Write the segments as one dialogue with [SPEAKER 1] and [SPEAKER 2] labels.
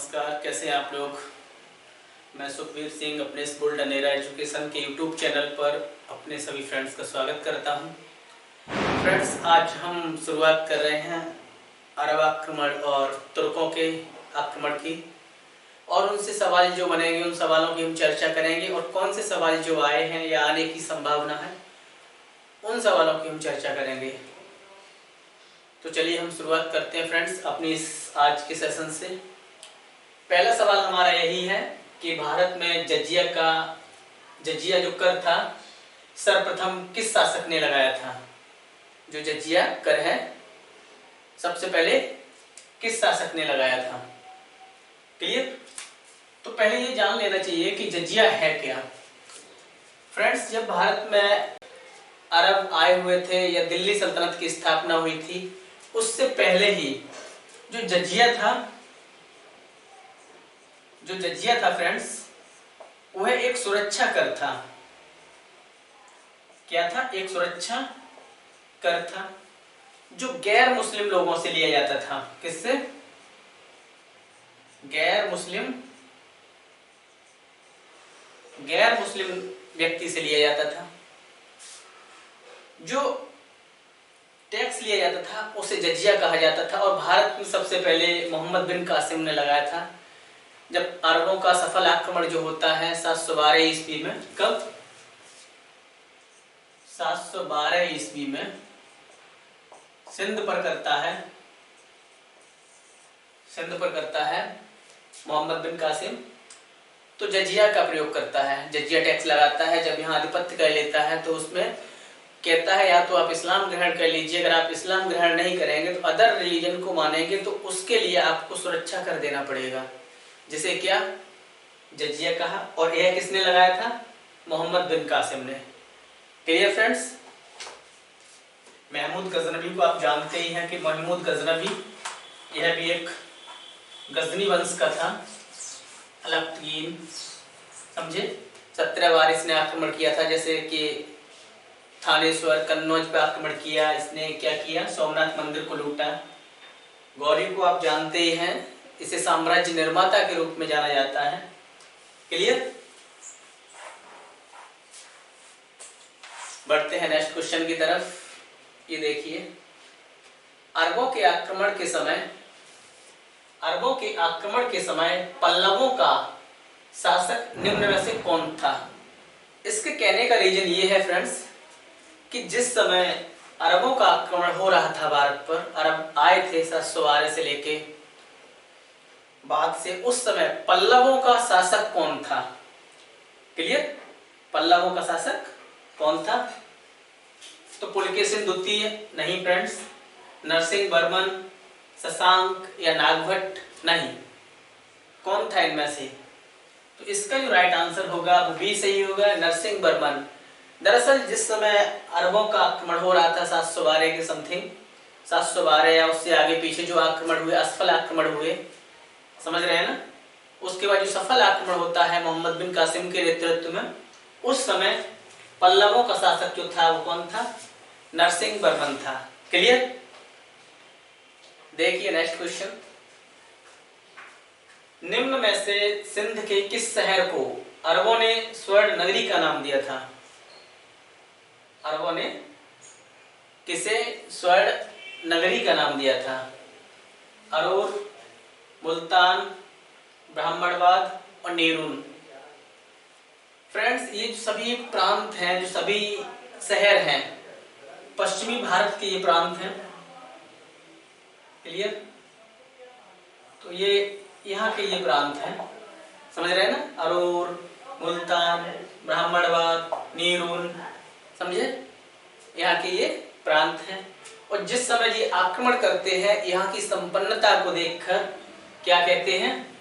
[SPEAKER 1] नमस्कार, कैसे हैं आप लोग। मैं सुखवीर सिंह अपने स्कूल डनेरा एजुकेशन के यूट्यूब चैनल पर अपने सभी फ्रेंड्स का स्वागत करता हूं। फ्रेंड्स, आज हम शुरुआत कर रहे हैं अरब आक्रमण और तुर्कों के आक्रमण की, और उनसे सवाल जो बनेंगे उन सवालों की हम चर्चा करेंगे, और कौन से सवाल जो आए हैं या आने की संभावना है उन सवालों की हम चर्चा करेंगे। तो चलिए हम शुरुआत करते हैं फ्रेंड्स अपनी इस आज के सेशन से। पहला सवाल हमारा यही है कि भारत में जजिया जो कर था सर्वप्रथम किस शासक ने लगाया था। जो जजिया कर है सबसे पहले किस शासक ने लगाया था। क्लियर। तो पहले ये जान लेना चाहिए कि जजिया है क्या। फ्रेंड्स, जब भारत में अरब आए हुए थे या दिल्ली सल्तनत की स्थापना हुई थी, उससे पहले ही जो जजिया था फ्रेंड्स, वह एक सुरक्षा कर था। क्या था? एक सुरक्षा कर था जो गैर मुस्लिम लोगों से लिया जाता था। किससे? गैर मुस्लिम व्यक्ति से लिया जाता था। जो टैक्स लिया जाता था उसे जजिया कहा जाता था, और भारत में सबसे पहले मोहम्मद बिन कासिम ने लगाया था, जब अरबों का सफल आक्रमण जो होता है 712 ईस्वी में। कब? 712 ईस्वी में सिंध पर करता है मोहम्मद बिन कासिम। तो जजिया का प्रयोग करता है, जजिया टैक्स लगाता है। जब यहाँ आधिपत्य कर लेता है तो उसमें कहता है या तो आप इस्लाम ग्रहण कर लीजिए, अगर आप इस्लाम ग्रहण नहीं करेंगे तो अदर रिलीजन को मानेंगे तो उसके लिए आपको सुरक्षा कर देना पड़ेगा, जिसे क्या जजिया कहा। और यह किसने लगाया था? मोहम्मद बिन कासिम ने। Clear friends. महमूद गजनवी को आप जानते ही हैं कि महमूद गजनवी यह भी एक गजनी वंश का था। अलप्तीन, समझे। 17 बार इसने आक्रमण किया था, जैसे कि थानेश्वर कन्नौज पर आक्रमण किया इसने। क्या किया? सोमनाथ मंदिर को लूटा। गौरी को आप जानते ही हैं, इसे साम्राज्य निर्माता के रूप में जाना जाता है। क्लियर। बढ़ते हैं नेक्स्ट क्वेश्चन की तरफ। ये देखिए, अरबों के आक्रमण के समय पल्लवों का शासक निम्न में से कौन था। इसके कहने का रीजन ये है फ्रेंड्स कि जिस समय अरबों का आक्रमण हो रहा था भारत पर, अरब आए थे 712 से लेके बाद से, उस समय पल्लवों का शासक कौन था। क्लियर। पल्लवों का शासक कौन था? तो पुलकेशिन द्वितीय नहीं फ्रेंड्स, नरसिंह वर्मन, शशांक या नागभट्ट नहीं। कौन था इनमें से? तो इसका जो राइट आंसर होगा वो भी सही होगा, नरसिंह वर्मन। दरअसल जिस समय अरबों का आक्रमण हो रहा था 712 के समथिंग, 712 या उससे आगे पीछे जो आक्रमण हुए, असफल आक्रमण हुए, समझ रहे हैं ना। उसके बाद जो सफल आक्रमण होता है मोहम्मद बिन कासिम के नेतृत्व में, उस समय पल्लवों का शासक जो था वो कौन था? नरसिंह वर्मन था। क्लियर। देखिए नेक्स्ट क्वेश्चन। निम्न में से सिंध के किस शहर को अरबों ने स्वर्ण नगरी का नाम दिया था। अरबों ने किसे स्वर्ण नगरी का नाम दिया था? अरूर, मुल्तान, ब्राह्मणबाद और नीरून। फ्रेंड्स, ये जो सभी प्रांत हैं, जो सभी शहर हैं, पश्चिमी भारत के ये प्रांत हैं। क्लियर। तो ये यहाँ के ये प्रांत हैं, समझ रहे हैं ना। अरूर, मुल्तान, ब्राह्मणबाद, नीरून, समझे। यहाँ के ये प्रांत हैं। और जिस समय ये आक्रमण करते हैं, यहाँ की संपन्नता को देखकर क्या कहते हैं?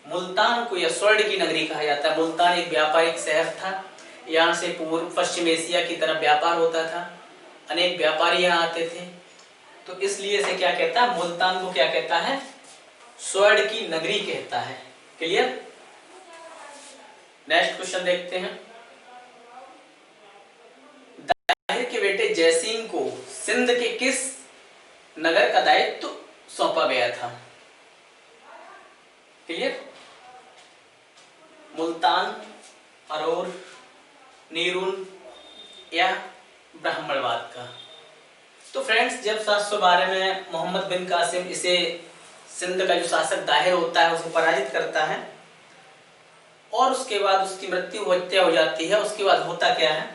[SPEAKER 1] मुल्तान को या स्वर्ण की नगरी कहा जाता है। मुल्तान एक व्यापारिक शहर था, यहाँ से पूर्व पश्चिम एशिया की तरफ व्यापार होता था, अनेक व्यापारी यहाँ आते थे, तो इसलिए इसे क्या कहता है? मुल्तान को क्या कहता है? स्वर्ण की नगरी कहता है। क्लियर। नेक्स्ट क्वेश्चन देखते हैं। दाहिर के बेटे जयसिंह को सिंध के किस नगर का दायित्व सौंपा गया था। क्लियर? मुल्तान, अरोर, नीरून या ब्राह्मणवाद का। तो फ्रेंड्स, जब 712 में मोहम्मद बिन कासिम इसे सिंध का जो शासक दाहिर होता है उसको पराजित करता है और उसके बाद उसकी मृत्यु हत्या हो जाती है। उसके बाद होता क्या है,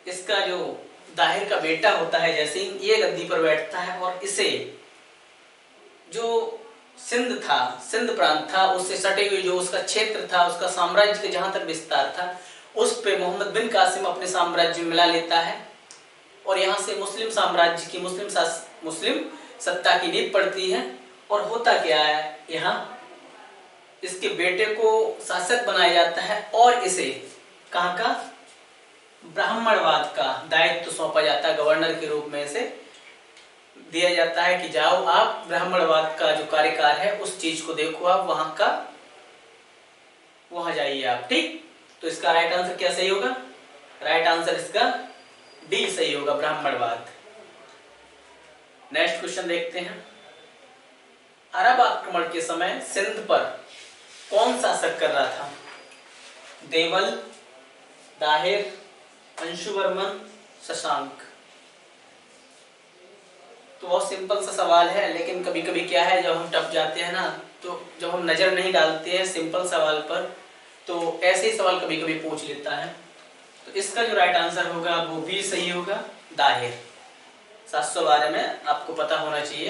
[SPEAKER 1] इसका जो दाहिर का बेटा होता है जैसिन, ये गद्दी पर बैठता है और इसे जो सिंध था, सिंध प्रांत था, उससे सटे हुए जो उसका क्षेत्र था, उसका साम्राज्य का जहां तक विस्तार था, उस पे मोहम्मद बिन कासिम अपने साम्राज्य में मिला लेता है और यहाँ से मुस्लिम साम्राज्य की मुस्लिम सत्ता की नींव पड़ती है। और होता क्या है, यहाँ इसके बेटे को शासक बनाया जाता है और इसे कहाँ का, ब्राह्मणवाद का दायित्व सौंपा जाता है। गवर्नर के रूप में इसे दिया जाता है कि जाओ आप ब्राह्मणवाद का जो कार्यकाल है उस चीज को देखो, आप वहां जाइए आप। ठीक, तो इसका राइट आंसर क्या सही होगा? राइट आंसर इसका डी सही होगा, ब्राह्मणवाद। नेक्स्ट क्वेश्चन देखते हैं। अरब आक्रमण के समय सिंध पर कौन शासक कर रहा था? देवल, दाहिर, अंशुवर्मन, शशांक। तो बहुत सिंपल सा सवाल है, लेकिन कभी कभी क्या है, जब हम टप जाते हैं ना, तो जब हम नजर नहीं डालते हैं सिंपल सवाल पर, तो ऐसे ही सवाल कभी कभी पूछ लेता है। तो इसका जो राइट आंसर होगा वो भी सही होगा, दाहिर। 712 में आपको पता होना चाहिए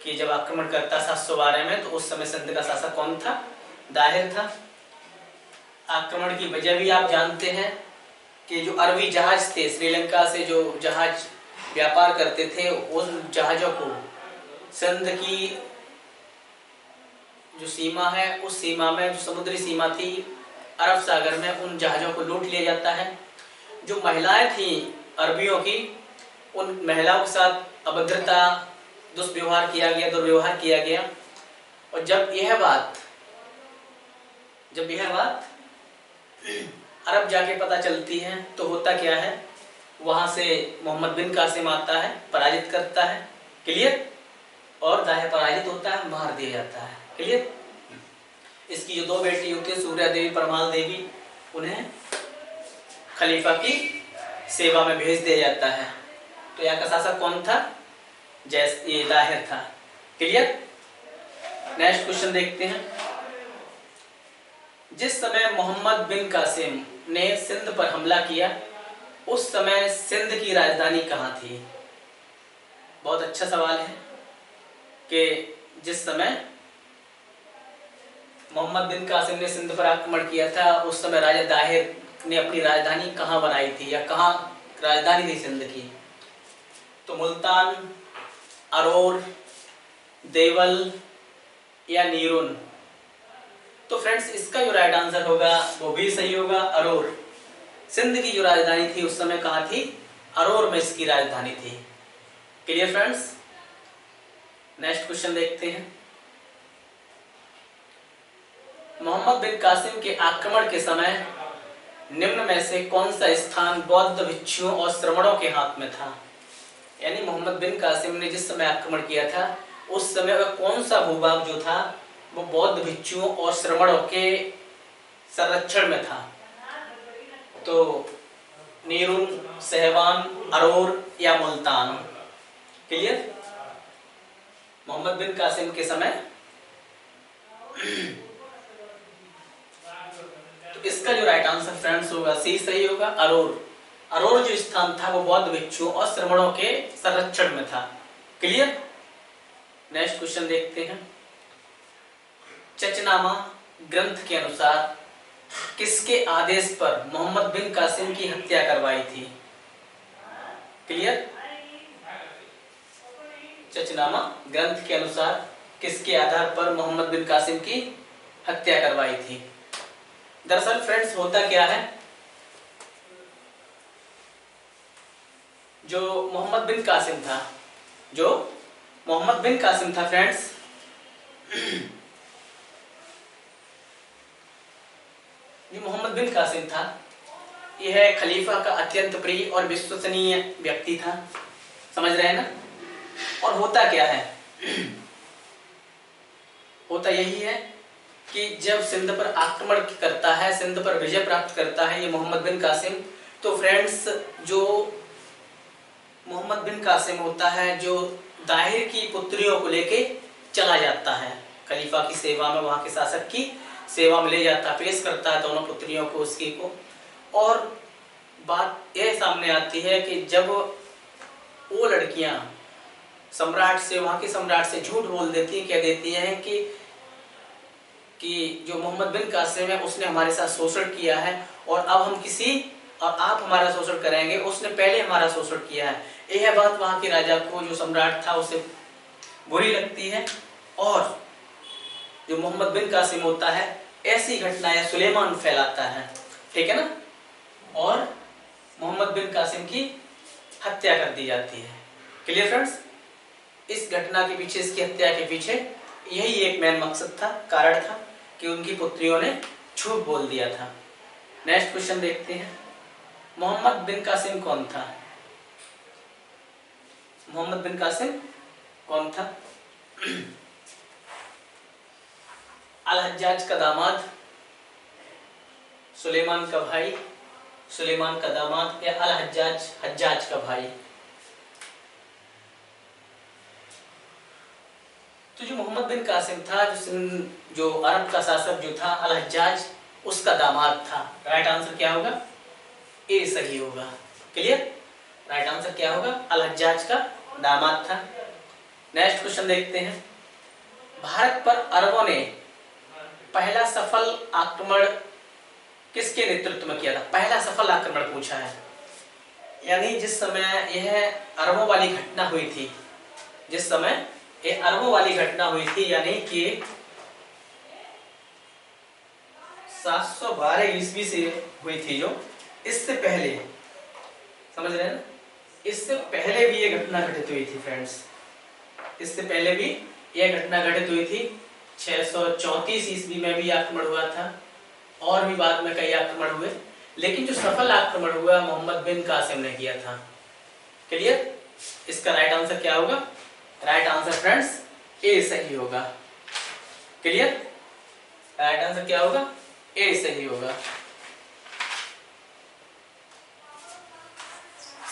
[SPEAKER 1] कि जब आक्रमण करता 712 में, तो उस समय सिंध का शासक कौन था? दाहिर था। आक्रमण की वजह भी आप जानते हैं कि जो अरबी जहाज थे, श्रीलंका से जो जहाज व्यापार करते थे, उन जहाजों को सिंध की जो सीमा है, उस सीमा में जो समुद्री सीमा थी अरब सागर में, उन जहाजों को लूट लिया जाता है। जो महिलाएं थी अरबियों की, उन महिलाओं के साथ अभद्रता, दुष्व्यवहार किया गया, दुर्व्यवहार किया गया। और जब यह बात अरब जाके पता चलती है, तो होता क्या है, वहां से मोहम्मद बिन कासिम आता है, पराजित करता है। क्लियर? और दाहिर पराजित होता है, मार दिया जाता है। क्लियर? इसकी जो दो बेटी होती है, सूर्या देवी, परमाल देवी, उन्हें खलीफा की सेवा में भेज दिया जाता है। तो यहाँ का शासक कौन था? ये दाहिर था। क्लियर? नेक्स्ट क्वेश्चन देखते हैं। जिस समय मोहम्मद बिन कासिम ने सिंध पर हमला किया, उस समय सिंध की राजधानी कहाँ थी? बहुत अच्छा सवाल है कि जिस समय मोहम्मद बिन कासिम ने सिंध पर आक्रमण किया था, उस समय राजा दाहिर ने अपनी राजधानी कहाँ बनाई थी, या कहाँ राजधानी थी सिंध की? तो मुल्तान, अरोर, देवल या नीरून। तो फ्रेंड्स, इसका जो राइट आंसर होगा वो भी सही होगा, अरोर। सिंध की जो राजधानी थी उस समय कहाँ थी? अरोर में इसकी राजधानी थी। Clear friends? नेक्स्ट क्वेश्चन देखते हैं। मोहम्मद बिन कासिम के आक्रमण के समय निम्न में से कौन सा स्थान बौद्ध भिक्षुओं और श्रमणों के हाथ में था? यानी मोहम्मद बिन कासिम ने जिस समय आक्रमण किया था, उस समय वह कौन सा भूभाग जो था वो बौद्ध भिक्षुओं और श्रमणों के संरक्षण में था? तो नीरून, सहवान, अरोर या मुल्तान। क्लियर? मोहम्मद बिन कासिम के समय तो इसका जो राइट आंसर फ्रेंड्स होगा, सी सही होगा, अरोर। अरोर जो स्थान था वो बौद्ध भिक्षुओं और श्रमणों के संरक्षण में था। क्लियर? नेक्स्ट क्वेश्चन देखते हैं। चचनामा ग्रंथ के अनुसार किसके आदेश पर मोहम्मद बिन कासिम की हत्या करवाई थी? क्लियर? चचनामा ग्रंथ के अनुसार किसके आधार पर मोहम्मद बिन कासिम की हत्या करवाई थी? दरअसल फ्रेंड्स होता क्या है, जो मोहम्मद बिन कासिम था फ्रेंड्स, जो मोहम्मद बिन कासिम था, यह खलीफा का अत्यंत प्रिय और विश्वसनीय व्यक्ति था। समझ रहे हैं ना? और होता क्या है, होता यही है कि जब सिंध पर आक्रमण करता है, सिंध पर विजय प्राप्त करता है ये मोहम्मद बिन कासिम, तो फ्रेंड्स जो मोहम्मद बिन कासिम होता है जो दाहिर की पुत्रियों को लेके चला जाता है खलीफा की सेवा में, वहां के शासक की सेवा में ले जाता है, पेश करता है दोनों पुत्रियों को उसकी को। और बात यह सामने आती है कि जब वो लड़कियां सम्राट से, वहां के सम्राट से झूठ बोल देती हैं, कह देती हैं कि जो मोहम्मद बिन कासिम है उसने हमारे साथ शोषण किया है और अब हम और आप हमारा शोषण करेंगे, उसने पहले हमारा शोषण किया है। यह बात वहां के राजा को, जो सम्राट था, उसे बुरी लगती है और जो मोहम्मद बिन कासिम होता है ऐसी घटनाएं सुलेमान फैलाता है, ठीक है ना, और मोहम्मद बिन कासिम की हत्या कर दी जाती है। Clear friends? इस घटना के पीछे, इसकी हत्या के पीछे यही एक मेन मकसद था, कारण था कि उनकी पुत्रियों ने झूठ बोल दिया था। नेक्स्ट क्वेश्चन देखते हैं, मोहम्मद बिन कासिम कौन था? मोहम्मद बिन कासिम कौन था? अल हज्जाज का दामाद, सुलेमान का भाई, सुलेमान का दामाद, या अल हज्जाज का भाई? तो जो मोहम्मद बिन कासिम था, जो अरब का शासक जो था अल हज्जाज, उसका दामाद था। राइट आंसर क्या होगा? ए सही होगा। क्लियर? राइट आंसर क्या होगा? अल हज्जाज का दामाद था। नेक्स्ट क्वेश्चन देखते हैं, भारत पर अरबों ने पहला सफल आक्रमण किसके नेतृत्व में किया था? पहला सफल आक्रमण पूछा है, यानी जिस समय यह अरबों वाली घटना हुई थी, जिस समय ये अरबों वाली घटना हुई थी, यानी कि 712 ईस्वी से हुई थी, जो इससे पहले, समझ रहे हैं ना, इससे पहले भी ये घटना घटित हुई थी फ्रेंड्स, इससे पहले भी यह घटना घटित हुई थी। 634 ईस्वी में भी आक्रमण हुआ था और भी बाद में कई आक्रमण हुए, लेकिन जो सफल आक्रमण हुआ मोहम्मद बिन कासिम ने किया था। क्लियर? इसका राइट आंसर क्या होगा? राइट आंसर फ्रेंड्स ए सही होगा। क्लियर? राइट आंसर क्या होगा? ए सही होगा।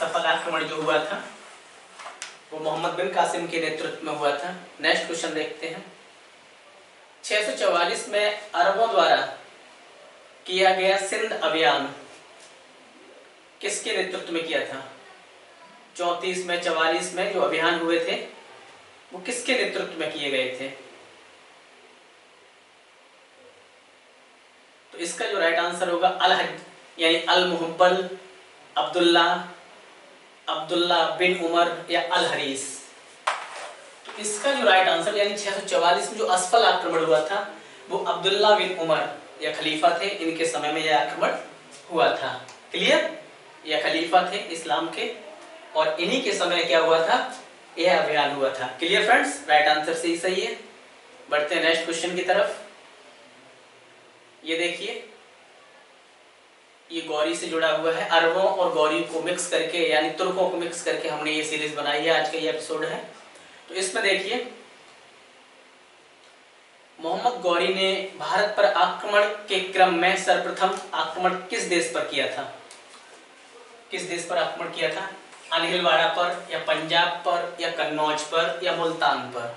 [SPEAKER 1] सफल आक्रमण जो हुआ था वो मोहम्मद बिन कासिम के नेतृत्व में हुआ था। नेक्स्ट क्वेश्चन देखते हैं, 644 में अरबों द्वारा किया गया सिंध अभियान किसके नेतृत्व में किया था? 34 में, 44 में जो अभियान हुए थे वो किसके नेतृत्व में किए गए थे? तो इसका जो राइट आंसर होगा यानी अल मुहब्बल, अब्दुल्ला बिन उमर या अल हरीस। तो इसका जो राइट आंसर, यानी 644 में जो असफल आक्रमण हुआ था वो अब्दुल्ला बिन उमर या खलीफा थे, इनके समय में यह आक्रमण हुआ था। क्लियर? यह खलीफा थे इस्लाम के और इन्हीं के समय क्या हुआ था? यह अभियान हुआ था। Clear friends? राइट आंसर सही है। बढ़ते हैं नेक्स्ट क्वेश्चन की तरफ। ये देखिए, ये गौरी से जुड़ा हुआ है, अरबों और गौरी को मिक्स करके, यानी तुर्कों को मिक्स करके हमने ये सीरीज बनाई है, आज का ये एपिसोड है। तो इसमें देखिए, मोहम्मद गौरी ने भारत पर आक्रमण के क्रम में सर्वप्रथम आक्रमण किस देश पर किया था? किस देश पर आक्रमण किया था? अनहिलवाड़ा पर, या पंजाब पर, या कन्नौज पर, या मुल्तान पर?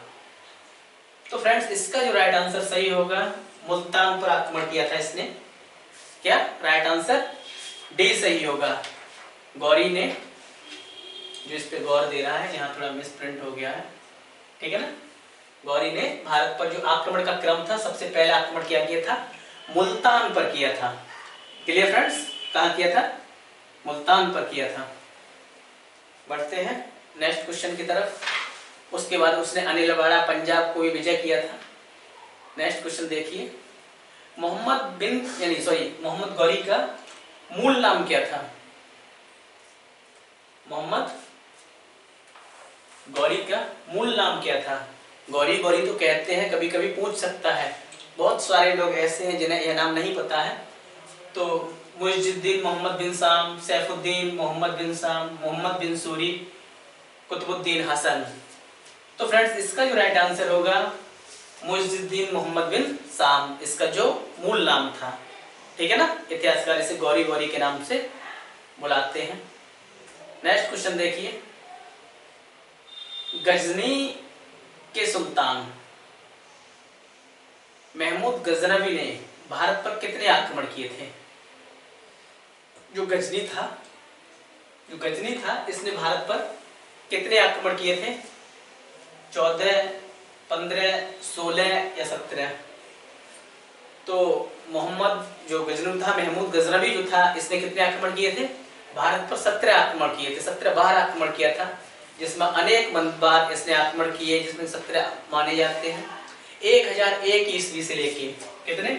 [SPEAKER 1] तो फ्रेंड्स इसका जो राइट आंसर सही होगा, मुल्तान पर आक्रमण किया था इसने। क्या? राइट आंसर डी सही होगा। गौरी ने, जो इस पे गौर दे रहा है, यहाँ थोड़ा मिस प्रिंट हो गया है, ठीक है ना, गौरी ने भारत पर जो आक्रमण का क्रम था, सबसे पहला आक्रमण क्या किया था? मुल्तान पर किया था। Clear friends? कहाँ किया था? मुल्तान पर किया था। बढ़ते हैं नेक्स्ट क्वेश्चन की तरफ। उसके बाद उसने अनिलवाड़ा, पंजाब को भी विजय किया था। नेक्स्ट क्वेश्चन देखिए, मोहम्मद गौरी का मूल नाम क्या था? मोहम्मद गौरी का मूल नाम क्या था? गौरी गौरी तो कहते हैं, कभी कभी पूछ सकता है, बहुत सारे लोग ऐसे हैं जिन्हें यह नाम नहीं पता है। तो मुइजुद्दीन मोहम्मद बिन साम, सैफुद्दीन मोहम्मद बिन साम, मोहम्मद बिन सूरी, कुतुबुद्दीन हसन। तो फ्रेंड्स इसका जो राइट आंसर होगा मुइजुद्दीन मोहम्मद बिन शाम, इसका जो मूल नाम था। ठीक है ना, इतिहासकार इसे गौरी गौरी के नाम से बुलाते हैं। नेक्स्ट क्वेश्चन देखिए, गजनी के सुल्तान महमूद गजनवी ने भारत पर कितने आक्रमण किए थे? जो गजनी था इसने भारत पर कितने आक्रमण किए थे? 14, 15, 16 या 17? तो मोहम्मद जो गजनवी था, महमूद गजनवी जो था, इसने कितने आक्रमण किए थे? भारत पर 17 आक्रमण किए थे। 17 बार आक्रमण किया था, जिसमें अनेक बार इसने आक्रमण किए, जिसमें 17 माने जाते हैं। 1001 ईस्वी से लेके कितने?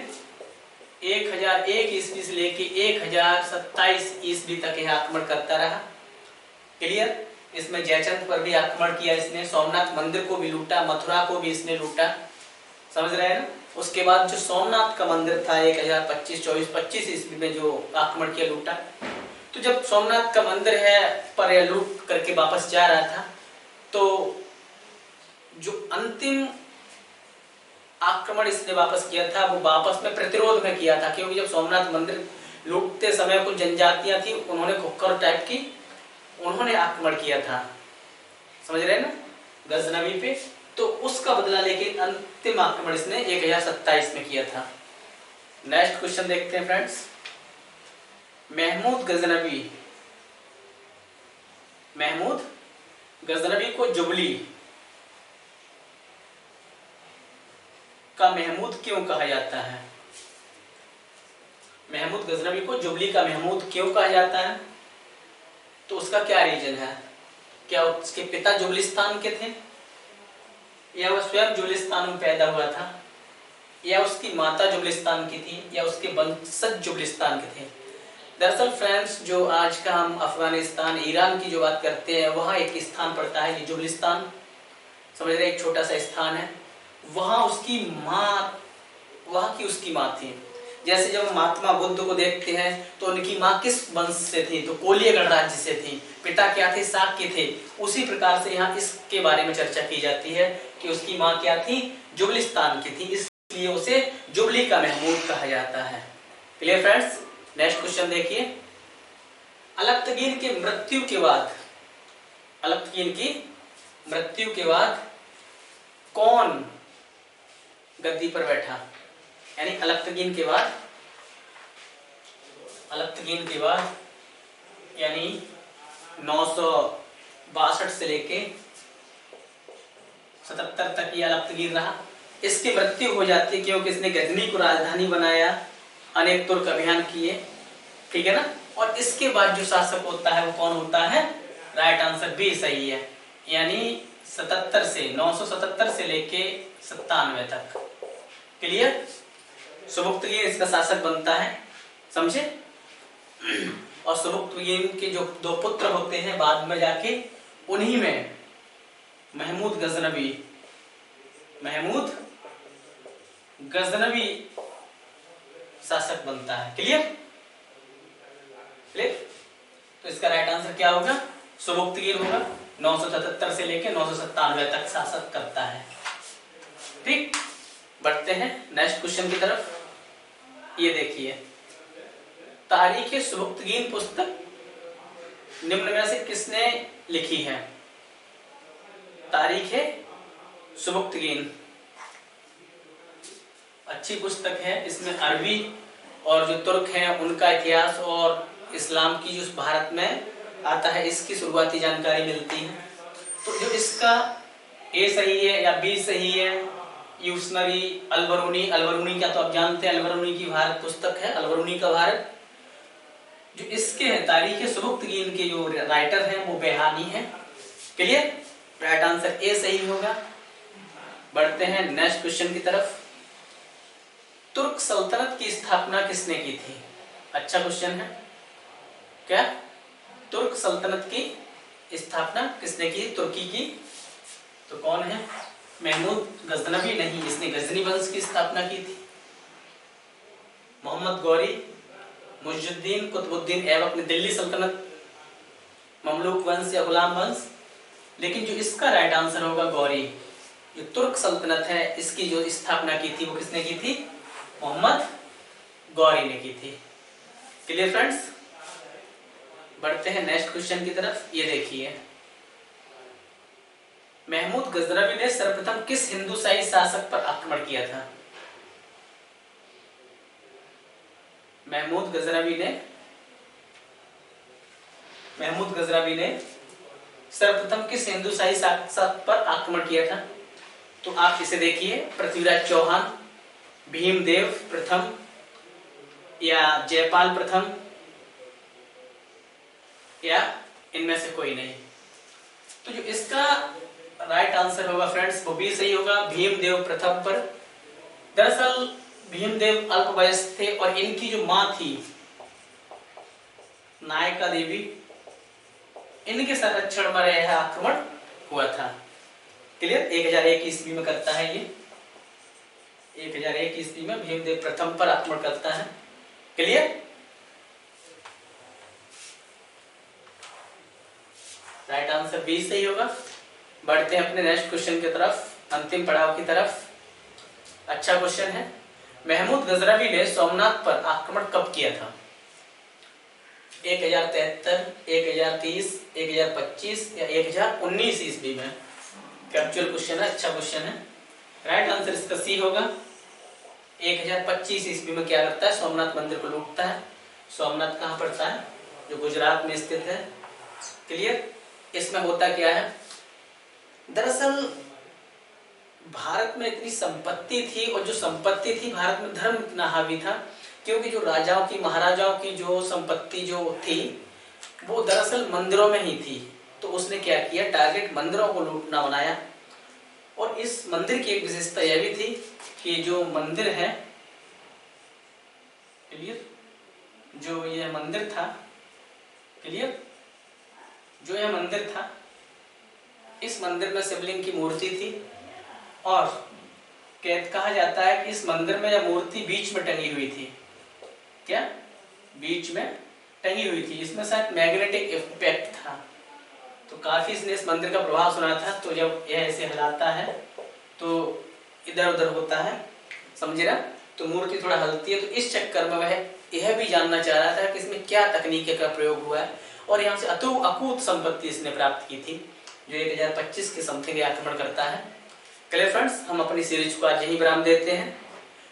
[SPEAKER 1] 1001 ईस्वी से लेके 1027 ईस्वी तक यह आक्रमण करता रहा। क्लियर? इसमें जयचंद पर भी आक्रमण किया इसने, सोमनाथ मंदिर को भी लूटा, मथुरा को भी इसने लूटा। समझ रहे हैं ना? उसके बाद जो सोमनाथ का मंदिर था 1025 ईस्वी में जो आक्रमण किया, लूटा। तो जब सोमनाथ का मंदिर है पर यह लूट करके वापस जा रहा था, तो जो अंतिम आक्रमण इसने वापस किया था वो वापस में प्रतिरोध में किया था, क्योंकि जब सोमनाथ मंदिर लूटते समय कुछ जनजातियां थी, उन्होंने खुक्कर टाइप की उन्होंने आक्रमण किया था। समझ रहे हैं ना, गजनवी पे। तो उसका बदला लेके अंतिम आक्रमण इसने 1027 में किया था। नेक्स्ट क्वेश्चन देखते हैं फ्रेंड्स, महमूद गजनवी को जुबली का महमूद क्यों कहा जाता है? महमूद गजनवी को जुबली का महमूद क्यों कहा जाता है? तो उसका क्या रीजन है? क्या उसके पिता जुबलिस्तान के थे, या वह स्वयं जुबलिस्तान में पैदा हुआ था, या उसकी माता जुबलिस्तान की थी, या उसके वंशज जुबलिस्तान के थे? दरअसल फ्रेंड्स, जो आज का हम अफगानिस्तान, ईरान की जो बात करते हैं, वहाँ एक स्थान पड़ता है, ये जुबलिस्तान। समझ रहे, एक छोटा सा स्थान है। वहाँ उसकी माँ थी। जैसे जब महात्मा बुद्ध को देखते हैं तो उनकी माँ किस वंश से थी? तो कोलिय गणराज्य से थी। पिता क्या थे? शाक्य थे। उसी प्रकार से यहाँ इसके बारे में चर्चा की जाती है कि उसकी माँ क्या थी? जुबलिस्तान की थी, इसलिए उसे जुबली का महमूद कहा जाता है। Clear friends? नेक्स्ट क्वेश्चन देखिए, अलख्तगीन की मृत्यु के बाद कौन गद्दी पर बैठा? यानी अलख्तगीन के बाद यानी 962 से लेके 77 तक ये अलख्तगीन रहा। इसकी मृत्यु हो जाती है क्योंकि इसने गजनी को राजधानी बनाया, अनेक तुर्क अभियान किए। ठीक है ना? और इसके बाद जो शासक होता है वो कौन होता है? राइट आंसर बी सही है, यानी 977 से लेके 97 तक। क्लियर? सुबुक्तगीन इसका शासक बनता है, समझे? और सुबुक्तगीन के जो 2 पुत्र होते हैं बाद में जाके, उन्हीं में महमूद गजनवी शासक बनता है। क्लियर? तो इसका राइट आंसर क्या होगा? सुबुक्तगीन होगा। 977 से लेके 997 तक शासक करता है। ठीक, बढ़ते हैं नेक्स्ट क्वेश्चन की तरफ। ये देखिए, तारीख सुबुक्तगीन पुस्तक निम्न में से किसने लिखी है? तारीख सुबुक्तगीन अच्छी पुस्तक है। इसमें अरबी और जो तुर्क हैं उनका इतिहास और इस्लाम की जो भारत में आता है इसकी शुरुआती जानकारी मिलती है। तो जो इसका ए सही है या बी सही है, यूसनवी, अलबरूनी का तो आप जानते हैं, अलबरूनी की भारत पुस्तक है, अलबरूनी का भारत। जो इसके है तारीख सुबुक्तगीन के जो राइटर हैं वो बेहानी है। क्लियर? राइट आंसर ए सही होगा। बढ़ते हैं नेक्स्ट क्वेश्चन की तरफ। तुर्क सल्तनत की स्थापना किसने की थी? अच्छा क्वेश्चन है। क्या? तुर्क सल्तनत की स्थापना किसने की? तुर्की की। तो कौन है? महमूद गजनवी नहीं, इसने गजनी वंश की स्थापना की थी। मोहम्मद गौरी, मुइजुद्दीन, कुतुबुद्दीन ऐबक ने दिल्ली सल्तनत, ममलूक वंश या गुलाम वंश। लेकिन जो इसका राइट आंसर होगा गौरी, जो तुर्क सल्तनत है इसकी जो स्थापना की थी वो किसने की थी? मोहम्मद गौरी ने की थी। Clear friends? बढ़ते हैं नेक्स्ट क्वेश्चन की तरफ। ये देखिए, महमूद गजनवी ने सर्वप्रथम किस हिंदुशाही शासक पर आक्रमण किया था? महमूद गजनवी ने सर्वप्रथम किस हिंदुशाही शासक पर आक्रमण किया था? तो आप इसे देखिए, पृथ्वीराज चौहान, भीमदेव प्रथम या जयपाल प्रथम या इनमें से कोई नहीं। तो जो इसका राइट आंसर होगा फ्रेंड्स वो भी सही होगा, भीमदेव प्रथम पर। दरअसल भीमदेव अल्पवयस्क थे और इनकी जो मां थी नायका देवी, इनके संरक्षण में यह आक्रमण हुआ था। क्लियर? 1001 ईस्वी में करता है ये, 1001 ईस्वी में भीमदेव प्रथम पर आक्रमण करता है। क्लियर? राइट आंसर बी सही होगा। बढ़ते हैं अपने नेक्स्ट क्वेश्चन की तरफ, अंतिम पड़ाव की तरफ। अच्छा क्वेश्चन है, महमूद गजनवी ने सोमनाथ पर आक्रमण कब किया था? 1073, 1030, 1025 या 1019 ईस्वी में? कैप्चुअल क्वेश्चन है, अच्छा क्वेश्चन है। राइट आंसर इसका सी होगा। 1025 ईस्वी में क्या करता है? सोमनाथ मंदिर को लूटता है। सोमनाथ कहाँ पड़ता है? जो गुजरात में स्थित है। क्लियर? इसमें होता क्या है, दरअसल भारत में इतनी संपत्ति थी और जो संपत्ति थी भारत में धर्म इतना हावी था, क्योंकि जो राजाओं की महाराजाओं की जो संपत्ति जो थी वो दरअसल मंदिरों में ही थी। तो उसने क्या किया, टारगेट मंदिरों को लूटना बनाया। और इस मंदिर की एक विशेषता यह भी थी कि जो मंदिर है, क्लियर, जो यह मंदिर था, क्लियर, जो यह मंदिर था, इस मंदिर में शिवलिंग की मूर्ति थी और कहा जाता है कि इस मंदिर में यह मूर्ति बीच में टंगी हुई थी। क्या? बीच में टंगी हुई थी। इसमें शायद मैग्नेटिक इफेक्ट था, तो काफी इसने इस मंदिर का प्रभाव सुना था। तो जब यह ऐसे हिलाता है तो इधर उधर होता है, समझे ना? तो मूर्ति थोड़ा हलती है। तो इस चक्कर में वह यह भी जानना चाह रहा था कि इसमें क्या तकनीक का प्रयोग हुआ है, और यहाँ से अकूत संपत्ति इसने प्राप्त की थी, जो 1025 के समथिंग आक्रमण करता है। चलिए फ्रेंड्स, हम अपनी सीरीज को आज यहीं विराम देते हैं।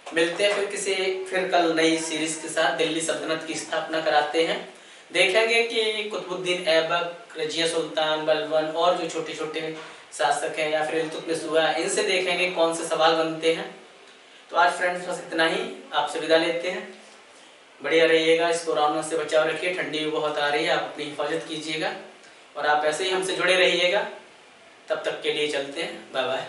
[SPEAKER 1] मिलते हैं फिर कल नई सीरीज के साथ। दिल्ली सल्तनत की स्थापना कराते हैं, देखेंगे कि कुतुबुद्दीन ऐबक, रजिया सुल्तान, बलबन और जो छोटे छोटे शासक हैं या फिर इल्तुतमिश हुआ, इनसे देखेंगे कौन से सवाल बनते हैं। तो आज फ्रेंड्स बस इतना ही, आपसे विदा लेते हैं। बढ़िया रहिएगा, इस कोरोना से बचाव रखिए, ठंडी भी बहुत आ रही है, आप अपनी हिफाजत कीजिएगा और आप ऐसे ही हमसे जुड़े रहिएगा। तब तक के लिए चलते हैं, बाय बाय।